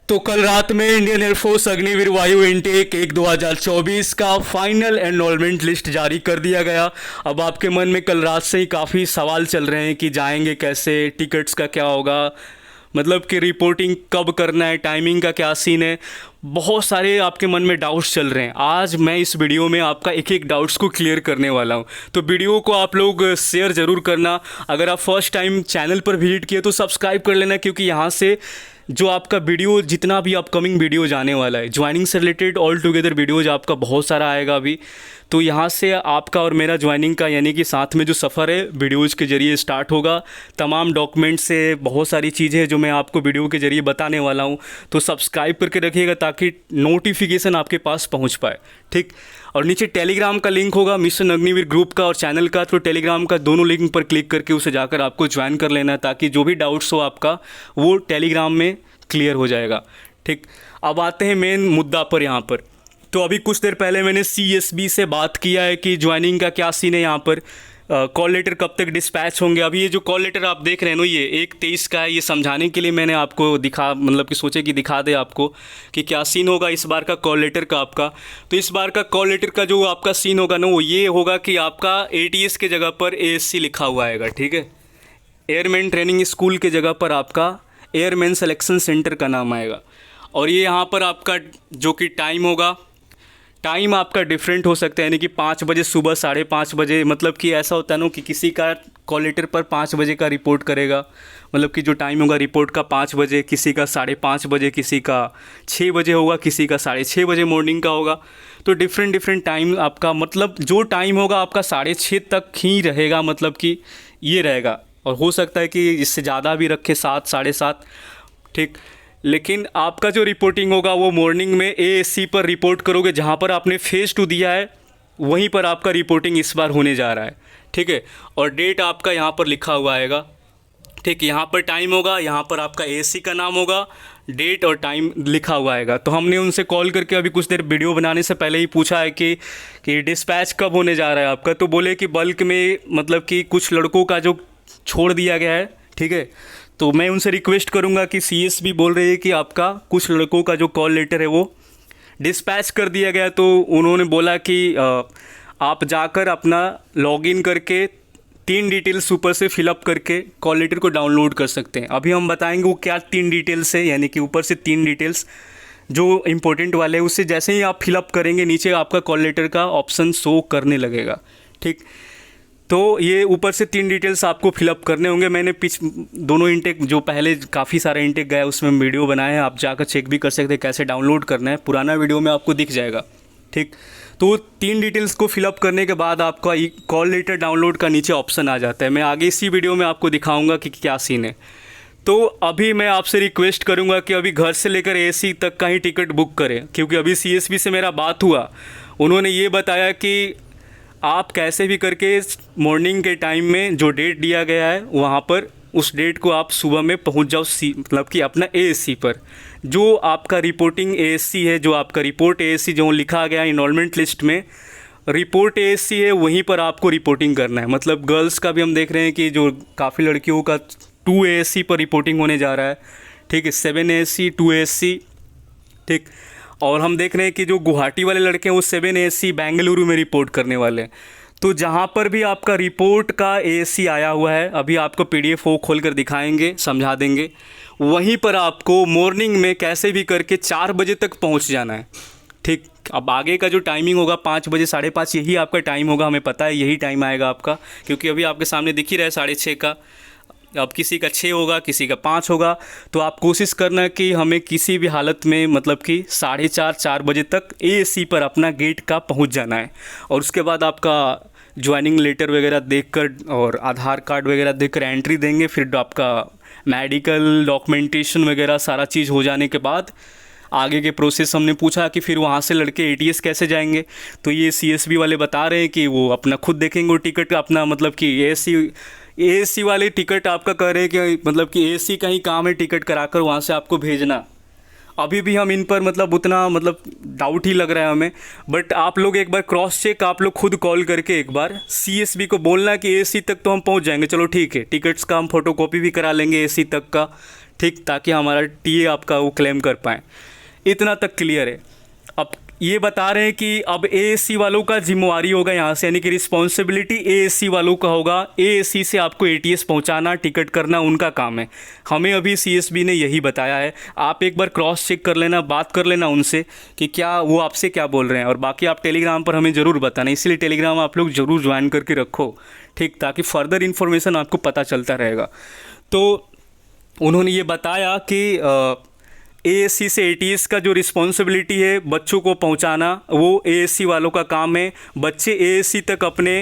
तो कल रात में इंडियन एयरफोर्स अग्निवीर वायु इनटेक 1 2024 का फाइनल एनरोलमेंट लिस्ट जारी कर दिया गया। अब आपके मन में कल रात से ही काफ़ी सवाल चल रहे हैं कि जाएंगे कैसे, टिकट्स का क्या होगा, मतलब कि रिपोर्टिंग कब करना है, टाइमिंग का क्या सीन है। बहुत सारे आपके मन में डाउट्स चल रहे हैं। आज मैं इस वीडियो में आपका एक एक डाउट्स को क्लियर करने वाला हूं। तो वीडियो को आप लोग शेयर ज़रूर करना। अगर आप फर्स्ट टाइम चैनल पर विजिट किए तो सब्सक्राइब कर लेना, क्योंकि यहाँ से जो आपका वीडियो, जितना भी अपकमिंग वीडियो आने वाला है, ज्वाइनिंग से रिलेटेड ऑल टुगेदर वीडियोज़ आपका बहुत सारा आएगा अभी। तो यहाँ से आपका और मेरा ज्वाइनिंग का यानी कि साथ में जो सफ़र है वीडियोज़ के ज़रिए स्टार्ट होगा। तमाम डॉक्यूमेंट से बहुत सारी चीज़ें हैं जो मैं आपको वीडियो के ज़रिए बताने वाला हूँ। तो सब्सक्राइब करके रखिएगा ताकि नोटिफिकेशन आपके पास पहुँच पाए, ठीक। और नीचे टेलीग्राम का लिंक होगा, मिशन अग्निवीर ग्रुप का और चैनल का। तो टेलीग्राम का दोनों लिंक पर क्लिक करके उसे जाकर आपको ज्वाइन कर लेना है, ताकि जो भी डाउट्स हो आपका वो टेलीग्राम में क्लियर हो जाएगा, ठीक। अब आते हैं मेन मुद्दा पर यहाँ पर। तो अभी कुछ देर पहले मैंने CSB से बात किया है कि ज्वाइनिंग का क्या सीन है यहाँ पर, कॉल लेटर कब तक डिस्पैच होंगे। अभी ये जो कॉल लेटर आप देख रहे हैं ना, ये 1/23 का है। ये समझाने के लिए मैंने आपको मतलब कि सोचे कि दिखा दे आपको कि क्या सीन होगा इस बार का कॉल लेटर का आपका। तो इस बार का कॉल लेटर का जो आपका सीन होगा ना, वो ये होगा कि आपका ATS के जगह पर ASC लिखा हुआ आएगा, ठीक है। एयरमैन ट्रेनिंग स्कूल के जगह पर आपका एयरमैन सिलेक्शन सेंटर का नाम आएगा। और ये यहाँ पर आपका जो कि टाइम होगा, टाइम आपका डिफरेंट हो सकता है, यानी कि 5 बजे सुबह, 5:30 बजे। मतलब कि ऐसा होता है ना कि किसी का कॉल लेटर पर 5 बजे का रिपोर्ट करेगा, मतलब कि जो टाइम होगा रिपोर्ट का 5 बजे, किसी का 5:30 बजे, किसी का 6 बजे होगा, किसी का 6:30 बजे मॉर्निंग का होगा। तो डिफरेंट टाइम आपका, मतलब जो टाइम होगा आपका 6:30 तक ही रहेगा, मतलब कि ये रहेगा। और हो सकता है कि इससे ज़्यादा भी रखे, 7, 7:30, ठीक। लेकिन आपका जो रिपोर्टिंग होगा वो मॉर्निंग में ASC पर रिपोर्ट करोगे, जहाँ पर आपने फेज़ 2 दिया है वहीं पर आपका रिपोर्टिंग इस बार होने जा रहा है, ठीक है। और डेट आपका यहाँ पर लिखा हुआ आएगा, ठीक। यहाँ पर टाइम होगा, यहाँ पर आपका ASC का नाम होगा, डेट और टाइम लिखा हुआ आएगा। तो हमने उनसे कॉल करके अभी कुछ देर वीडियो बनाने से पहले ही पूछा है कि डिस्पैच कब होने जा रहा है आपका। तो बोले कि बल्क में, मतलब कि कुछ लड़कों का जो छोड़ दिया गया है, ठीक है। तो मैं उनसे रिक्वेस्ट करूंगा कि CSB बोल रही है कि आपका कुछ लड़कों का जो कॉल लेटर है वो डिस्पैच कर दिया गया। तो उन्होंने बोला कि आप जाकर अपना लॉगिन करके 3 डिटेल्स ऊपर से फिलअप करके कॉल लेटर को डाउनलोड कर सकते हैं। अभी हम बताएंगे वो क्या 3 डिटेल्स है, यानी कि ऊपर से 3 डिटेल्स जो इम्पोर्टेंट वाले हैं, उससे जैसे ही आप फिलअप करेंगे नीचे आपका कॉल लेटर का ऑप्शन शो करने लगेगा, ठीक। तो ये ऊपर से 3 डिटेल्स आपको फिलअप करने होंगे। मैंने दोनों इंटेक जो पहले काफ़ी सारा इंटेक गया उसमें वीडियो बनाए हैं, आप जाकर चेक भी कर सकते हैं कैसे डाउनलोड करना है। पुराना वीडियो में आपको दिख जाएगा, ठीक। तो 3 डिटेल्स को फिलअप करने के बाद आपका कॉल लेटर डाउनलोड का नीचे ऑप्शन आ जाता है। मैं आगे इसी वीडियो में आपको दिखाऊंगा कि क्या सीन है। तो अभी मैं आपसे रिक्वेस्ट करूंगा कि अभी घर से लेकर ASC तक का ही टिकट बुक करें, क्योंकि अभी CSB से मेरा बात हुआ, उन्होंने ये बताया कि आप कैसे भी करके मॉर्निंग के टाइम में जो डेट दिया गया है वहाँ पर उस डेट को आप सुबह में पहुँच जाओ, मतलब कि अपना ASC पर। जो आपका रिपोर्टिंग ASC है, जो आपका रिपोर्ट ASC जो लिखा गया इनरोलमेंट लिस्ट में, रिपोर्ट ASC है, वहीं पर आपको रिपोर्टिंग करना है। मतलब गर्ल्स का भी हम देख रहे हैं कि जो काफ़ी लड़कियों का 2 ASC पर रिपोर्टिंग होने जा रहा है, ठीक है। 7 ASC, 2 ASC, ठीक। और हम देख रहे हैं कि जो गुवाहाटी वाले लड़के हैं वो 7 ASC बेंगलुरु में रिपोर्ट करने वाले हैं। तो जहाँ पर भी आपका रिपोर्ट का ASC आया हुआ है, अभी आपको PDF वो खोल कर दिखाएंगे, समझा देंगे। वहीं पर आपको मॉर्निंग में कैसे भी करके 4 बजे तक पहुँच जाना है, ठीक। अब आगे का जो टाइमिंग होगा 5 बजे, 5:30, यही आपका टाइम होगा, हमें पता है यही टाइम आएगा आपका, क्योंकि अभी आपके सामने दिख ही रहा है 6:30 का। अब किसी का 6 होगा, किसी का 5 होगा। तो आप कोशिश करना कि हमें किसी भी हालत में, मतलब कि 4:30, 4 बजे तक ASC पर अपना गेट का पहुंच जाना है। और उसके बाद आपका ज्वाइनिंग लेटर वगैरह देखकर और आधार कार्ड वगैरह देखकर एंट्री देंगे। फिर आपका मेडिकल डॉक्यूमेंटेशन वगैरह सारा चीज़ हो जाने के बाद आगे के प्रोसेस हमने पूछा कि फिर वहाँ से लड़के ATS कैसे जाएंगे। तो ये CSB वाले बता रहे हैं कि वो अपना खुद देखेंगे वो टिकट अपना, मतलब कि ASC वाले टिकट आपका कह रहे हैं कि मतलब कि ASC का ही काम है टिकट कराकर वहाँ से आपको भेजना। अभी भी हम इन पर मतलब उतना मतलब डाउट ही लग रहा है हमें। बट आप लोग एक बार क्रॉस चेक आप लोग खुद कॉल करके एक बार CSB को बोलना कि ASC तक तो हम पहुँच जाएंगे, चलो ठीक है, टिकट्स का हम फोटोकॉपी भी करा लेंगे ASC तक का, ठीक, ताकि हमारा टीए आपका वो क्लेम कर पाएँ। इतना तक क्लियर है। अब ये बता रहे हैं कि अब एएससी वालों का जिम्मेवारी होगा यहाँ से, यानी कि रिस्पॉन्सिबिलिटी एएससी वालों का होगा। एएससी से आपको एटीएस पहुँचाना, टिकट करना उनका काम है। हमें अभी सीएसबी ने यही बताया है। आप एक बार क्रॉस चेक कर लेना, बात कर लेना उनसे कि क्या वो आपसे क्या बोल रहे हैं। और बाकी आप टेलीग्राम पर हमें ज़रूर बताना, इसलिए टेलीग्राम आप लोग ज़रूर ज्वाइन करके रखो, ठीक, ताकि फ़र्दर इन्फॉर्मेशन आपको पता चलता रहेगा। तो उन्होंने ये बताया कि एएससी से एटीएस का जो रिस्पॉन्सिबिलिटी है बच्चों को पहुंचाना, वो एएससी वालों का काम है। बच्चे एएससी तक अपने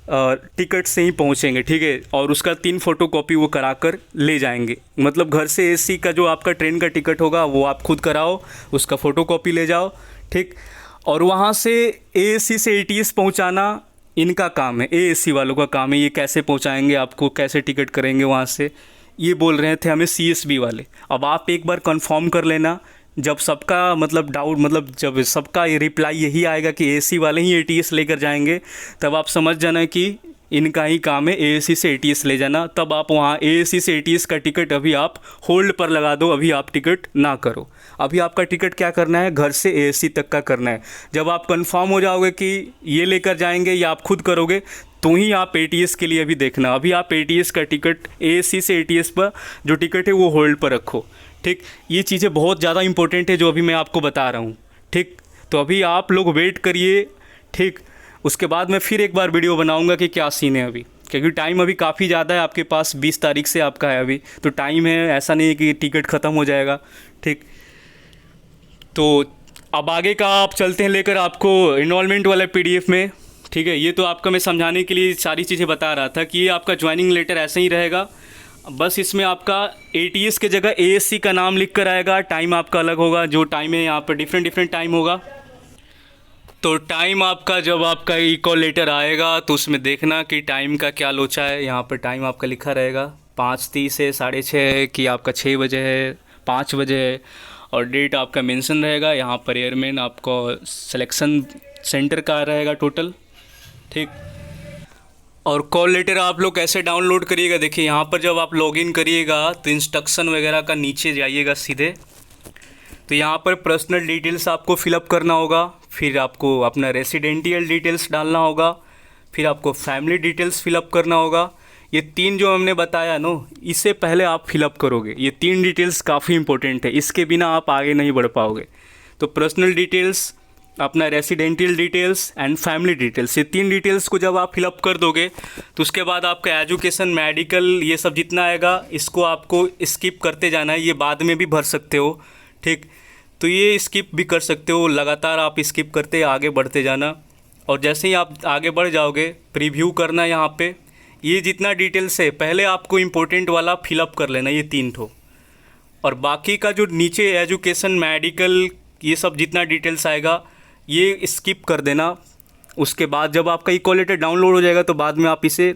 टिकट से ही पहुंचेंगे, ठीक है, और उसका 3 फोटोकॉपी वो करा कर ले जाएंगे। मतलब घर से एएससी का जो आपका ट्रेन का टिकट होगा वो आप खुद कराओ, उसका फ़ोटोकॉपी ले जाओ, ठीक, और वहाँ से एएससी से एटीएस पहुंचाना इनका काम है, एएससी वालों का काम है। ये कैसे पहुंचाएंगे आपको, कैसे टिकट करेंगे वहाँ से, ये बोल रहे थे हमें सीएसबी वाले। अब आप एक बार कंफर्म कर लेना, जब सबका मतलब डाउट, मतलब जब सबका ये रिप्लाई यही आएगा कि एएससी वाले ही एटीएस लेकर जाएंगे, तब आप समझ जाना कि इनका ही काम है एएससी से एटीएस ले जाना। तब आप वहाँ एएससी से एटीएस का टिकट अभी आप होल्ड पर लगा दो, अभी आप टिकट ना करो। अभी आपका टिकट क्या करना है, घर से एएससी तक का करना है। जब आप कंफर्म हो जाओगे कि ये लेकर जाएंगे या आप खुद करोगे, तो ही आप एटीएस के लिए अभी देखना। अभी आप एटीएस का टिकट, एएससी से एटीएस पर जो टिकट है वो होल्ड पर रखो, ठीक। ये चीज़ें बहुत ज़्यादा इंपॉर्टेंट है जो अभी मैं आपको बता रहा हूँ, ठीक। तो अभी आप लोग वेट करिए, ठीक। उसके बाद मैं फिर एक बार वीडियो बनाऊँगा कि क्या सीन है अभी, क्योंकि टाइम अभी काफ़ी ज़्यादा है आपके पास। 20 तारीख से आपका है अभी, तो टाइम है, ऐसा नहीं है कि टिकट ख़त्म हो जाएगा, ठीक। तो अब आगे का आप चलते हैं लेकर आपको इनरोलमेंट वाला पीडीएफ में, ठीक है। ये तो आपका मैं समझाने के लिए सारी चीज़ें बता रहा था कि ये आपका ज्वाइनिंग लेटर ऐसे ही रहेगा, बस इसमें आपका एटीएस के जगह एएससी का नाम लिख कर आएगा। टाइम आपका अलग होगा, जो टाइम है यहाँ पर डिफरेंट टाइम होगा। तो टाइम आपका जब आपका ई कॉल लेटर आएगा तो उसमें देखना कि टाइम का क्या लोचा है। यहाँ पर टाइम आपका लिखा रहेगा 5:30 है, 6:30 है, कि आपका 6 बजे है, 5 बजे है, और डेट आपका मेंशन रहेगा। यहाँ पर एयरमैन आपको सिलेक्शन सेंटर का रहेगा टोटल, ठीक। और कॉल लेटर आप लोग कैसे डाउनलोड करिएगा, देखिए यहाँ पर जब आप लॉगिन करिएगा तो इंस्ट्रक्शन वगैरह का नीचे जाइएगा सीधे, तो यहाँ पर पर्सनल डिटेल्स आपको फिलअप करना होगा, फिर आपको अपना रेसिडेंशियल डिटेल्स डालना होगा, फिर आपको फैमिली डिटेल्स फिलअप करना होगा। ये 3 जो हमने बताया नो, इससे पहले आप फिलअप करोगे। ये 3 डिटेल्स काफ़ी इंपॉर्टेंट है, इसके बिना आप आगे नहीं बढ़ पाओगे। तो पर्सनल डिटेल्स, अपना residential details and family details, ये 3 डिटेल्स को जब आप फिलअप कर दोगे तो उसके बाद आपका एजुकेशन, मेडिकल, ये सब जितना आएगा इसको आपको स्किप करते जाना है। ये बाद में भी भर सकते हो, ठीक। तो ये स्किप भी कर सकते हो, लगातार आप स्किप करते आगे बढ़ते जाना। और जैसे ही आप आगे बढ़ जाओगे, प्रीव्यू करना यहाँ पे, ये जितना डिटेल्स है पहले आपको इम्पोर्टेंट वाला फिलअप कर लेना, ये 3 ठो। और बाकी का जो नीचे एजुकेशन, मेडिकल, ये सब जितना डिटेल्स आएगा ये स्किप कर देना। उसके बाद जब आपका ई कॉल लेटर डाउनलोड हो जाएगा तो बाद में आप इसे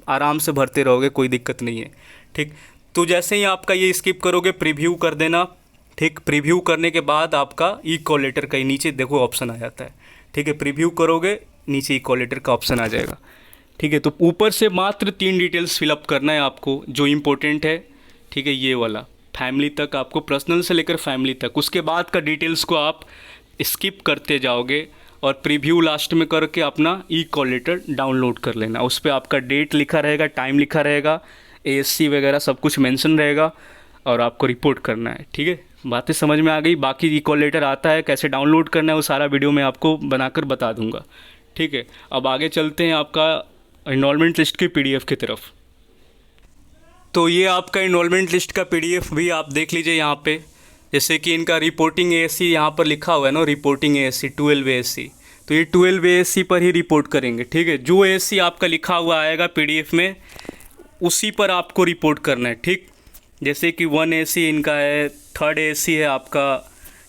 आराम से भरते रहोगे, कोई दिक्कत नहीं है, ठीक। तो जैसे ही आपका ये स्किप करोगे, प्रीव्यू कर देना, ठीक। प्रीव्यू करने के बाद आपका ई कॉल लेटर का ही नीचे देखो ऑप्शन आ जाता है, ठीक है। प्रीव्यू करोगे, नीचे ई कॉल लेटर का ऑप्शन आ जाएगा, ठीक है। तो ऊपर से मात्र 3 डिटेल्स फिलअप करना है आपको जो इम्पोर्टेंट है, ठीक है। ये वाला फैमिली तक, आपको पर्सनल से लेकर फैमिली तक, उसके बाद का डिटेल्स को आप स्किप करते जाओगे और प्रीव्यू लास्ट में करके अपना ई कॉल लेटर डाउनलोड कर लेना। उस पर आपका डेट लिखा रहेगा, टाइम लिखा रहेगा, एएससी वगैरह सब कुछ मेंशन रहेगा, और आपको रिपोर्ट करना है, ठीक है। बातें समझ में आ गई। बाकी ई कॉल लेटर आता है, कैसे डाउनलोड करना है, वो सारा वीडियो मैं आपको बनाकर बता दूंगा, ठीक है। अब आगे चलते हैं आपका इनरोलमेंट लिस्ट की पीडीएफ की तरफ। तो ये आपका इनरोलमेंट लिस्ट का पीडीएफ भी आप देख लीजिए यहाँ पे। जैसे कि इनका रिपोर्टिंग एएससी यहाँ पर लिखा हुआ है ना, रिपोर्टिंग एएससी 12 एएससी, तो ये 12 एएससी पर ही रिपोर्ट करेंगे, ठीक है। जो एएससी आपका लिखा हुआ आएगा पीडीएफ में उसी पर आपको रिपोर्ट करना है, ठीक। जैसे कि 1 एएससी इनका है, 3rd एएससी है आपका,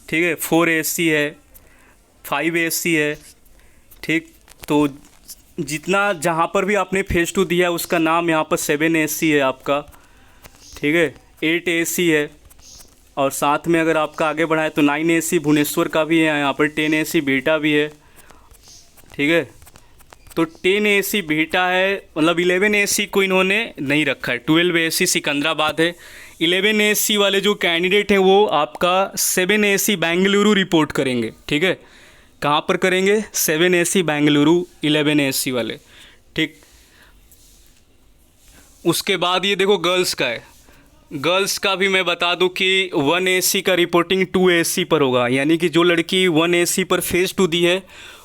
ठीक है, 4 एएससी है, 5 एएससी है, ठीक। तो जितना जहाँ पर भी आपने फेज 2 दिया है उसका नाम यहाँ पर 7 एएससी है आपका, ठीक है, 8 एएससी है, और साथ में अगर आपका आगे बढ़ा है तो 9 एएससी भुवनेश्वर का भी है, यहाँ पर 10 एएससी बेटा भी है, ठीक है। तो 10 एएससी बेटा है, मतलब 11 एएससी को इन्होंने नहीं रखा है। 12 एएससी सिकंदराबाद है, 11AC वाले जो कैंडिडेट हैं वो आपका 7AC बेंगलुरु रिपोर्ट करेंगे, ठीक है। कहाँ पर करेंगे? 7AC बेंगलुरु 11AC वाले, ठीक। उसके बाद ये देखो गर्ल्स का है। गर्ल्स का भी मैं बता दूं कि 1AC का रिपोर्टिंग 2AC पर होगा, यानी कि जो लड़की 1AC पर फेज़ 2 दी है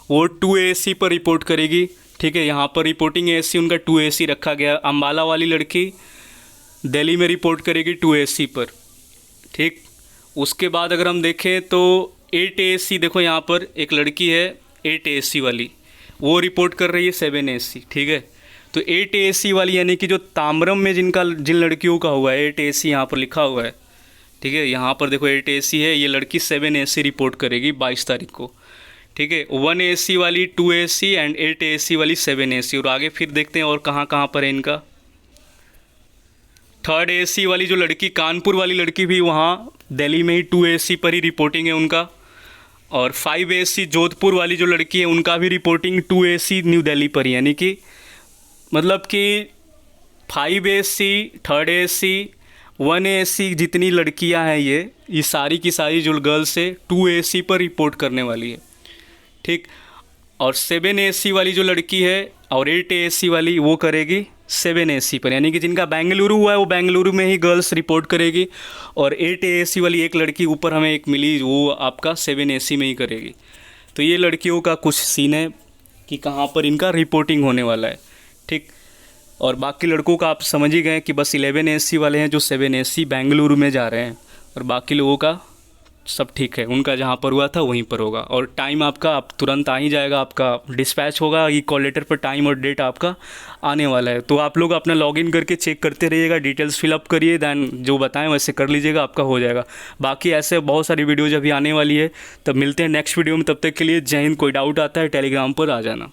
वो 2AC पर रिपोर्ट करेगी, ठीक है। यहाँ पर रिपोर्टिंग AC उनका 2AC रखा गया। अम्बाला वाली लड़की दिल्ली में रिपोर्ट करेगी 2AC पर, ठीक। उसके बाद अगर हम देखें तो 8AC, देखो यहाँ पर एक लड़की है 8AC वाली, वो रिपोर्ट कर रही है 7AC, ठीक है। तो 8AC वाली यानी कि जो ताम्रम में जिन लड़कियों का हुआ है 8AC यहाँ पर लिखा हुआ है, ठीक है। यहाँ पर देखो 8AC है, ये लड़की 7AC रिपोर्ट करेगी 22 तारीख को, ठीक है। 1AC वाली 2AC एंड 8AC वाली 7AC। और आगे फिर देखते हैं और कहाँ कहाँ पर है इनका। 3rd AC वाली जो लड़की, कानपुर वाली लड़की भी वहाँ दिल्ली में ही 2AC पर ही रिपोर्टिंग है उनका। और 5AC जोधपुर वाली जो लड़की है उनका भी रिपोर्टिंग 2AC न्यू दिल्ली पर ही, यानी कि मतलब कि 5AC 3rd AC 1AC जितनी लड़कियां हैं ये सारी की सारी जो गर्ल्स है 2AC पर रिपोर्ट करने वाली है, ठीक। और 7AC वाली जो लड़की है और 8AC वाली वो करेगी 7AC पर, यानी कि जिनका बेंगलुरु हुआ है वो बेंगलुरु में ही गर्ल्स रिपोर्ट करेगी। और 8AC वाली एक लड़की ऊपर हमें एक मिली, वो आपका 7AC में ही करेगी। तो ये लड़कियों का कुछ सीन है कि कहाँ पर इनका रिपोर्टिंग होने वाला है, ठीक। और बाकी लड़कों का आप समझ ही गए कि बस 11AC वाले हैं जो 7AC बेंगलुरु में जा रहे हैं, और बाकी लोगों का सब ठीक है, उनका जहाँ पर हुआ था वहीं पर होगा। और टाइम आपका आप तुरंत आ ही जाएगा, आपका डिस्पैच होगा, ये कॉल लेटर पर टाइम और डेट आपका आने वाला है। तो आप लोग अपना लॉगिन करके चेक करते रहिएगा, डिटेल्स फिलअप करिए, दैन जो बताएं वैसे कर लीजिएगा, आपका हो जाएगा। बाकी ऐसे बहुत सारी वीडियोज अभी आने वाली है, तब मिलते हैं नेक्स्ट वीडियो में। तब तक के लिए जय हिंद। कोई डाउट आता है टेलीग्राम पर आ जाना।